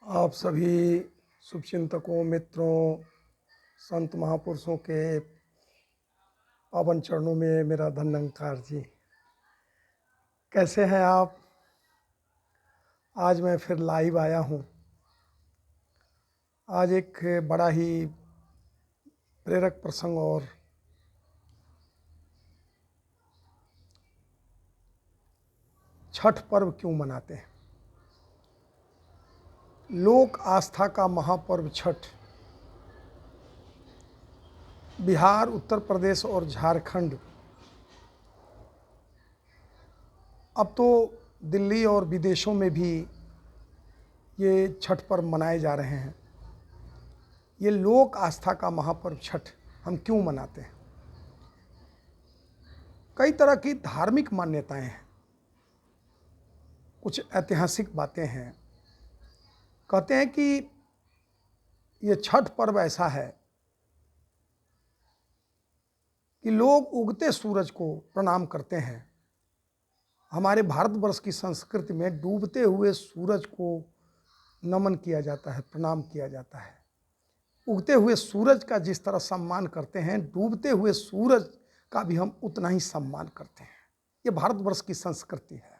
आप सभी शुभचिंतकों, मित्रों, संत महापुरुषों के पावन चरणों में मेरा धन्यवाद जी। कैसे हैं आप? आज मैं फिर लाइव आया हूँ। आज एक बड़ा ही प्रेरक प्रसंग और छठ पर्व क्यों मनाते हैं। लोक आस्था का महापर्व छठ बिहार, उत्तर प्रदेश और झारखंड, अब तो दिल्ली और विदेशों में भी ये छठ पर्व मनाए जा रहे हैं। ये लोक आस्था का महापर्व छठ हम क्यों मनाते हैं? कई तरह की धार्मिक मान्यताएं हैं, कुछ ऐतिहासिक बातें हैं। कहते हैं कि ये छठ पर्व ऐसा है कि लोग उगते सूरज को प्रणाम करते हैं। हमारे भारतवर्ष की संस्कृति में डूबते हुए सूरज को नमन किया जाता है, प्रणाम किया जाता है। उगते हुए सूरज का जिस तरह सम्मान करते हैं, डूबते हुए सूरज का भी हम उतना ही सम्मान करते हैं। ये भारतवर्ष की संस्कृति है।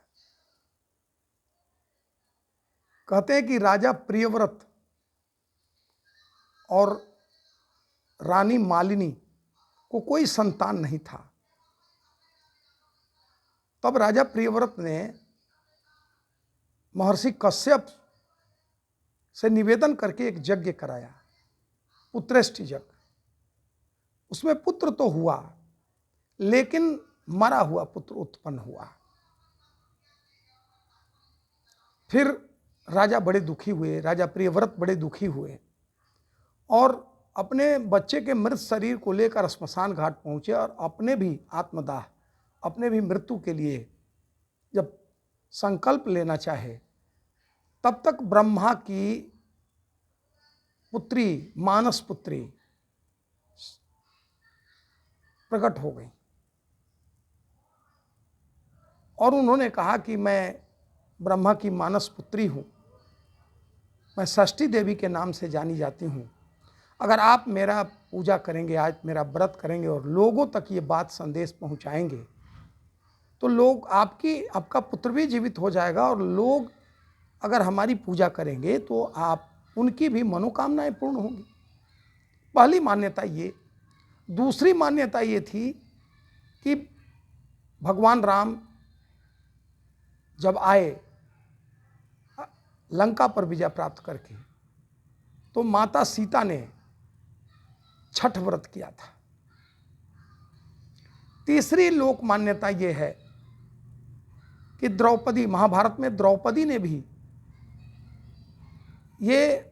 कहते हैं कि राजा प्रियव्रत और रानी मालिनी को कोई संतान नहीं था। तब राजा प्रियव्रत ने महर्षि कश्यप से निवेदन करके एक यज्ञ कराया, पुत्रेष्टि यज्ञ। उसमें पुत्र तो हुआ, लेकिन मरा हुआ पुत्र उत्पन्न हुआ। फिर राजा बड़े दुखी हुए, राजा प्रियव्रत बड़े दुखी हुए और अपने बच्चे के मृत शरीर को लेकर श्मशान घाट पहुंचे और अपने भी आत्मदाह, अपने भी मृत्यु के लिए जब संकल्प लेना चाहे, तब तक ब्रह्मा की पुत्री, मानस पुत्री प्रकट हो गई और उन्होंने कहा कि मैं ब्रह्मा की मानस पुत्री हूं, मैं षष्ठी देवी के नाम से जानी जाती हूं। अगर आप मेरा पूजा करेंगे, आज मेरा व्रत करेंगे और लोगों तक ये बात संदेश पहुंचाएंगे, तो लोग आपका पुत्र भी जीवित हो जाएगा और लोग अगर हमारी पूजा करेंगे तो आप उनकी भी मनोकामनाएं पूर्ण होंगी। पहली मान्यता ये। दूसरी मान्यता ये थी कि भगवान राम जब आए लंका पर विजय प्राप्त करके, तो माता सीता ने छठ व्रत किया था। तीसरी लोक मान्यता यह है कि द्रौपदी, महाभारत में द्रौपदी ने भी ये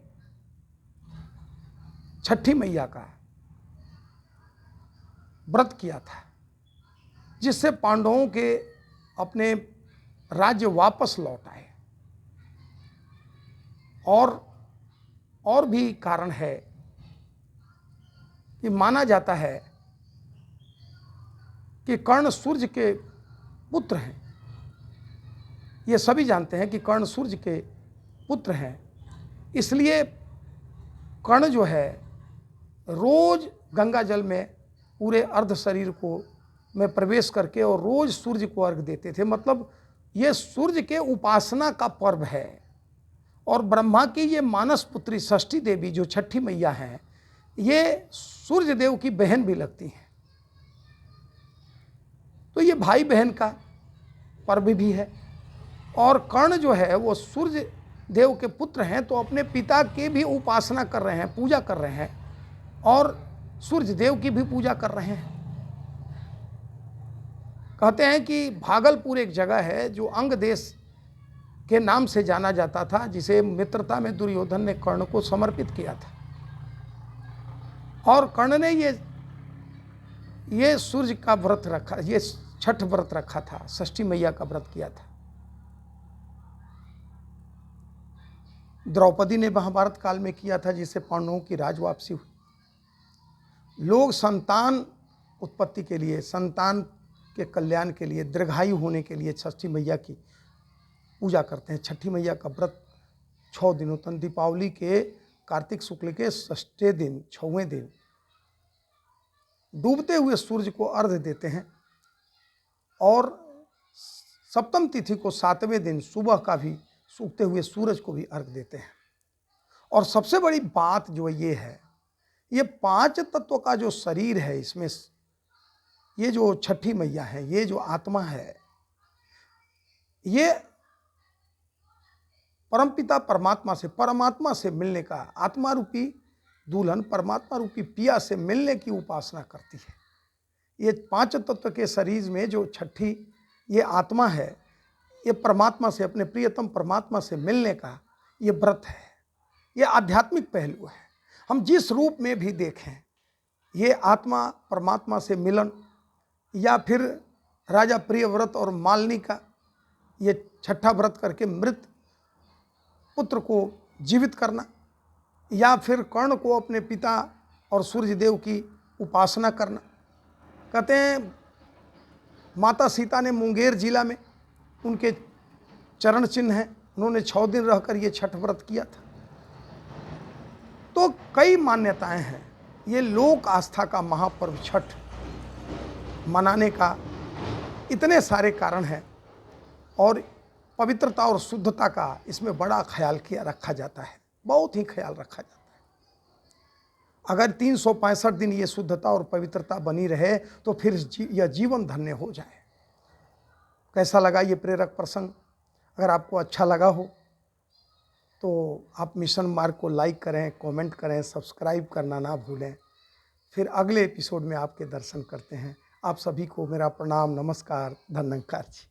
छठी मैया का व्रत किया था, जिससे पांडवों के अपने राज्य वापस लौट आए। और भी कारण है कि माना जाता है कि कर्ण सूर्य के पुत्र हैं। ये सभी जानते हैं कि कर्ण सूर्य के पुत्र हैं, इसलिए कर्ण जो है रोज गंगा जल में पूरे अर्ध शरीर को में प्रवेश करके और रोज सूर्य को अर्घ देते थे। मतलब ये सूर्य के उपासना का पर्व है। और ब्रह्मा की ये मानस पुत्री षष्ठी देवी जो छठी मैया हैं, ये सूर्य देव की बहन भी लगती हैं। तो ये भाई बहन का पर्व भी है। और कर्ण जो है वो सूर्य देव के पुत्र हैं, तो अपने पिता के भी उपासना कर रहे हैं, पूजा कर रहे हैं और सूर्य देव की भी पूजा कर रहे हैं। कहते हैं कि भागलपुर एक जगह है जो अंग देश के नाम से जाना जाता था, जिसे मित्रता में दुर्योधन ने कर्ण को समर्पित किया था। और कर्ण ने ये सूर्य का व्रत रखा, ये छठ व्रत रखा था, षष्ठी मैया का व्रत किया था। द्रौपदी ने महाभारत काल में किया था, जिससे पांडवों की राज वापसी हुई। लोग संतान उत्पत्ति के लिए, संतान के कल्याण के लिए, दीर्घायु होने के लिए छठी मैया की पूजा करते हैं, छठी मैया का व्रत 6 दिनों तक दीपावली के कार्तिक शुक्ल के 6वें दिन 6वें दिन डूबते हुए सूर्य को अर्घ्य देते हैं और सप्तम तिथि को 7वें दिन सुबह का भी उगते हुए सूरज को भी अर्घ्य देते हैं। और सबसे बड़ी बात जो ये है, ये 5 तत्व का जो शरीर है, इसमें ये जो छठी मैया है, ये जो आत्मा है, ये परमपिता परमात्मा से मिलने का, आत्मा रूपी दुल्हन परमात्मा रूपी पिया से मिलने की उपासना करती है। ये 5 तत्व के शरीर में जो छठी ये आत्मा है, ये परमात्मा से, अपने प्रियतम परमात्मा से मिलने का ये व्रत है। ये आध्यात्मिक पहलू है। हम जिस रूप में भी देखें, ये आत्मा परमात्मा से मिलन, या फिर राजा प्रियव्रत और मालिनी का ये छठा व्रत करके मृत पुत्र को जीवित करना, या फिर कर्ण को अपने पिता और सूर्य देव की उपासना करना। कहते हैं माता सीता ने मुंगेर जिला में उनके चरण चिन्ह हैं, उन्होंने 6 दिन रहकर ये छठ व्रत किया था। तो कई मान्यताएं हैं। ये लोक आस्था का महापर्व छठ मनाने का इतने सारे कारण हैं और पवित्रता और शुद्धता का इसमें बड़ा ख्याल रखा जाता है, बहुत ही ख्याल रखा जाता है। अगर 365 दिन ये शुद्धता और पवित्रता बनी रहे तो फिर यह जीवन धन्य हो जाए। कैसा लगा ये प्रेरक प्रसंग? अगर आपको अच्छा लगा हो तो आप मिशन मार्ग को लाइक करें, कमेंट करें, सब्सक्राइब करना ना भूलें। फिर अगले एपिसोड में आपके दर्शन करते हैं। आप सभी को मेरा प्रणाम, नमस्कार, धन्यवाद जी।